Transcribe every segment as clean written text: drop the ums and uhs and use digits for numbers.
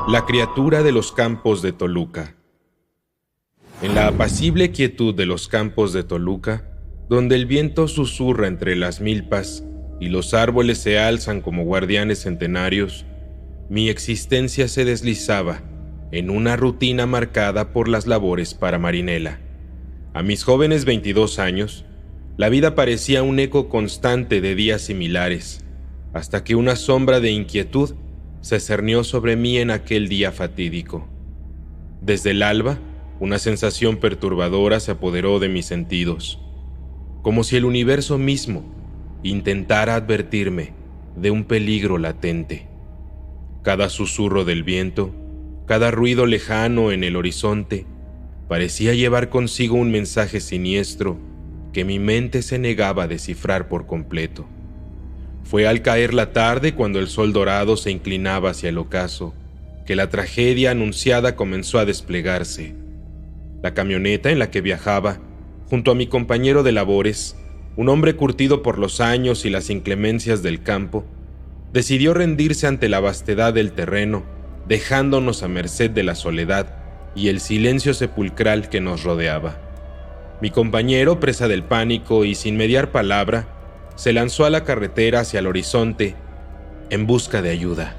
La criatura de los campos de Toluca. En la apacible quietud de los campos de Toluca, donde el viento susurra entre las milpas y los árboles se alzan como guardianes centenarios, mi existencia se deslizaba en una rutina marcada por las labores para Marinela. A mis jóvenes 22 años, la vida parecía un eco constante de días similares, hasta que una sombra de inquietud se cernió sobre mí en aquel día fatídico. Desde el alba, una sensación perturbadora se apoderó de mis sentidos, como si el universo mismo intentara advertirme de un peligro latente. Cada susurro del viento, cada ruido lejano en el horizonte, parecía llevar consigo un mensaje siniestro que mi mente se negaba a descifrar por completo. Fue al caer la tarde, cuando el sol dorado se inclinaba hacia el ocaso, que la tragedia anunciada comenzó a desplegarse. La camioneta en la que viajaba, junto a mi compañero de labores, un hombre curtido por los años y las inclemencias del campo, decidió rendirse ante la vastedad del terreno, dejándonos a merced de la soledad y el silencio sepulcral que nos rodeaba. Mi compañero, presa del pánico y sin mediar palabra, se lanzó a la carretera hacia el horizonte en busca de ayuda,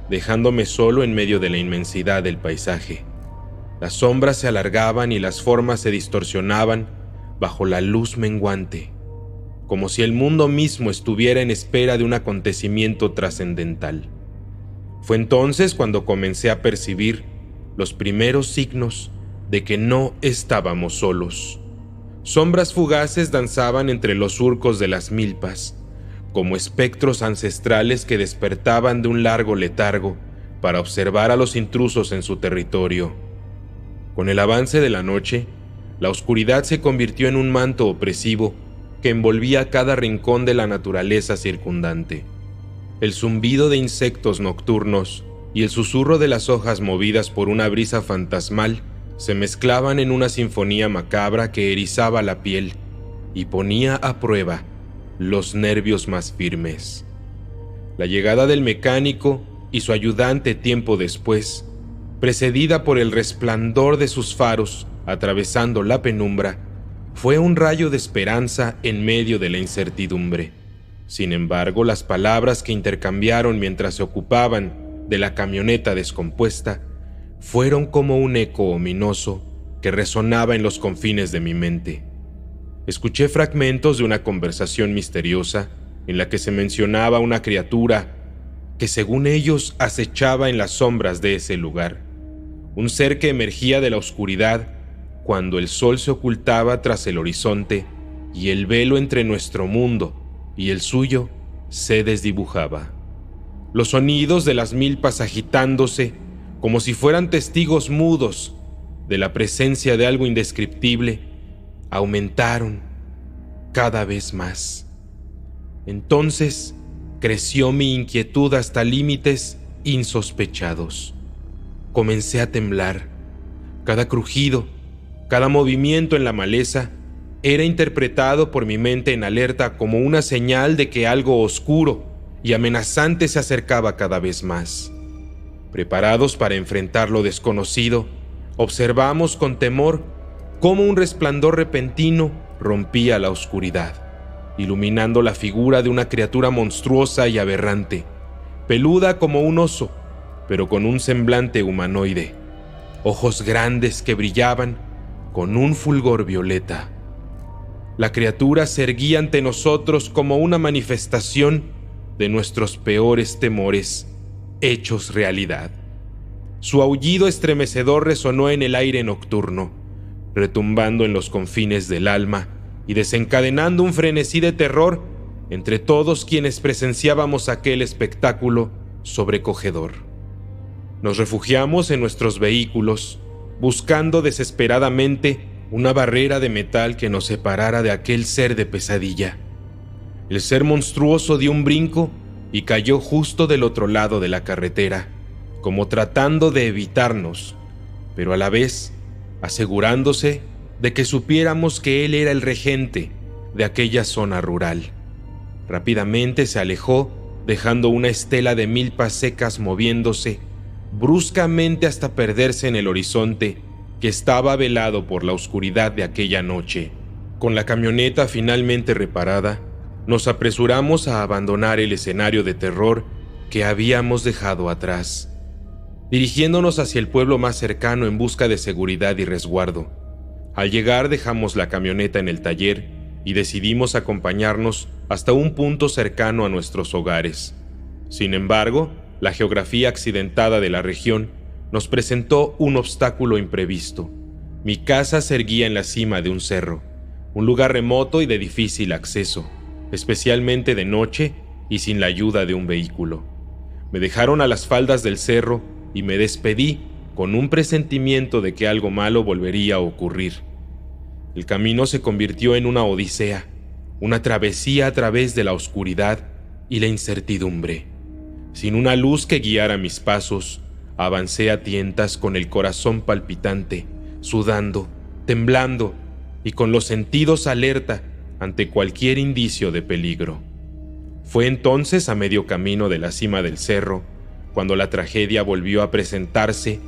dejándome solo en medio de la inmensidad del paisaje. Las sombras se alargaban y las formas se distorsionaban bajo la luz menguante, como si el mundo mismo estuviera en espera de un acontecimiento trascendental. Fue entonces cuando comencé a percibir los primeros signos de que no estábamos solos. Sombras fugaces danzaban entre los surcos de las milpas, como espectros ancestrales que despertaban de un largo letargo para observar a los intrusos en su territorio. Con el avance de la noche, la oscuridad se convirtió en un manto opresivo que envolvía cada rincón de la naturaleza circundante. El zumbido de insectos nocturnos y el susurro de las hojas movidas por una brisa fantasmal se mezclaban en una sinfonía macabra que erizaba la piel y ponía a prueba los nervios más firmes. La llegada del mecánico y su ayudante tiempo después, precedida por el resplandor de sus faros atravesando la penumbra, fue un rayo de esperanza en medio de la incertidumbre. Sin embargo, las palabras que intercambiaron mientras se ocupaban de la camioneta descompuesta fueron como un eco ominoso que resonaba en los confines de mi mente. Escuché fragmentos de una conversación misteriosa en la que se mencionaba una criatura que, según ellos, acechaba en las sombras de ese lugar, un ser que emergía de la oscuridad cuando el sol se ocultaba tras el horizonte y el velo entre nuestro mundo y el suyo se desdibujaba. Los sonidos de las milpas agitándose como si fueran testigos mudos de la presencia de algo indescriptible, aumentaron cada vez más. Entonces creció mi inquietud hasta límites insospechados. Comencé a temblar. Cada crujido, cada movimiento en la maleza era interpretado por mi mente en alerta como una señal de que algo oscuro y amenazante se acercaba cada vez más. Preparados para enfrentar lo desconocido, observamos con temor cómo un resplandor repentino rompía la oscuridad, iluminando la figura de una criatura monstruosa y aberrante, peluda como un oso, pero con un semblante humanoide, ojos grandes que brillaban con un fulgor violeta. La criatura se erguía ante nosotros como una manifestación de nuestros peores temores hechos realidad. Su aullido estremecedor resonó en el aire nocturno, retumbando en los confines del alma y desencadenando un frenesí de terror entre todos quienes presenciábamos aquel espectáculo sobrecogedor. Nos refugiamos en nuestros vehículos, buscando desesperadamente una barrera de metal que nos separara de aquel ser de pesadilla. El ser monstruoso dio un brinco y cayó justo del otro lado de la carretera, como tratando de evitarnos, pero a la vez asegurándose de que supiéramos que él era el regente de aquella zona rural. Rápidamente se alejó, dejando una estela de milpas secas moviéndose bruscamente hasta perderse en el horizonte que estaba velado por la oscuridad de aquella noche. Con la camioneta finalmente reparada, nos apresuramos a abandonar el escenario de terror que habíamos dejado atrás, dirigiéndonos hacia el pueblo más cercano en busca de seguridad y resguardo. Al llegar dejamos la camioneta en el taller y decidimos acompañarnos hasta un punto cercano a nuestros hogares. Sin embargo, la geografía accidentada de la región nos presentó un obstáculo imprevisto. Mi casa se erguía en la cima de un cerro, un lugar remoto y de difícil acceso, especialmente de noche y sin la ayuda de un vehículo. Me dejaron a las faldas del cerro y me despedí con un presentimiento de que algo malo volvería a ocurrir. El camino se convirtió en una odisea, una travesía a través de la oscuridad y la incertidumbre. Sin una luz que guiara mis pasos, avancé a tientas con el corazón palpitante, sudando, temblando y con los sentidos alerta ante cualquier indicio de peligro. Fue entonces a medio camino de la cima del cerro cuando la tragedia volvió a presentarse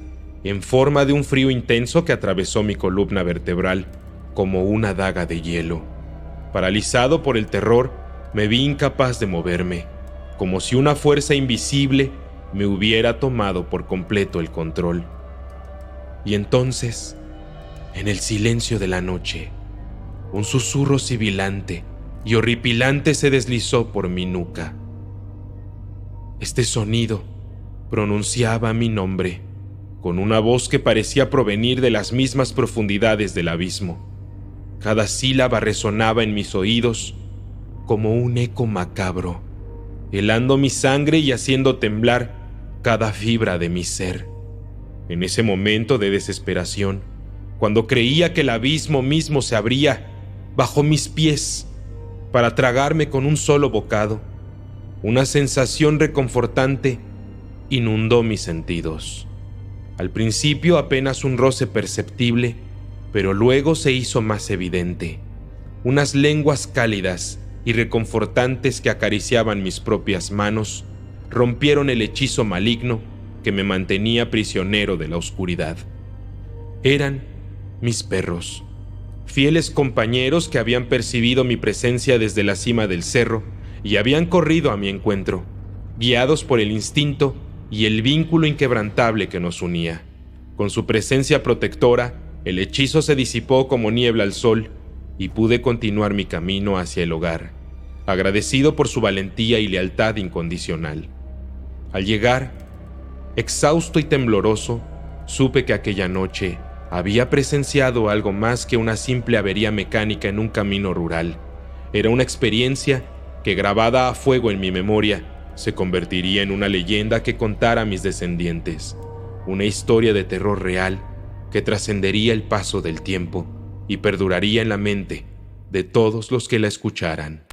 en forma de un frío intenso que atravesó mi columna vertebral como una daga de hielo. Paralizado por el terror, me vi incapaz de moverme, como si una fuerza invisible me hubiera tomado por completo el control. Y entonces, en el silencio de la noche, un susurro sibilante y horripilante se deslizó por mi nuca. Este sonido pronunciaba mi nombre, con una voz que parecía provenir de las mismas profundidades del abismo. Cada sílaba resonaba en mis oídos como un eco macabro, helando mi sangre y haciendo temblar cada fibra de mi ser. En ese momento de desesperación, cuando creía que el abismo mismo se abría bajo mis pies para tragarme con un solo bocado, una sensación reconfortante inundó mis sentidos. Al principio apenas un roce perceptible, pero luego se hizo más evidente. Unas lenguas cálidas y reconfortantes que acariciaban mis propias manos rompieron el hechizo maligno que me mantenía prisionero de la oscuridad. Eran mis perros, fieles compañeros que habían percibido mi presencia desde la cima del cerro y habían corrido a mi encuentro, guiados por el instinto y el vínculo inquebrantable que nos unía. Con su presencia protectora, el hechizo se disipó como niebla al sol y pude continuar mi camino hacia el hogar, agradecido por su valentía y lealtad incondicional. Al llegar, exhausto y tembloroso, supe que aquella noche había presenciado algo más que una simple avería mecánica en un camino rural. Era una experiencia que, grabada a fuego en mi memoria, se convertiría en una leyenda que contara a mis descendientes, una historia de terror real que trascendería el paso del tiempo y perduraría en la mente de todos los que la escucharan.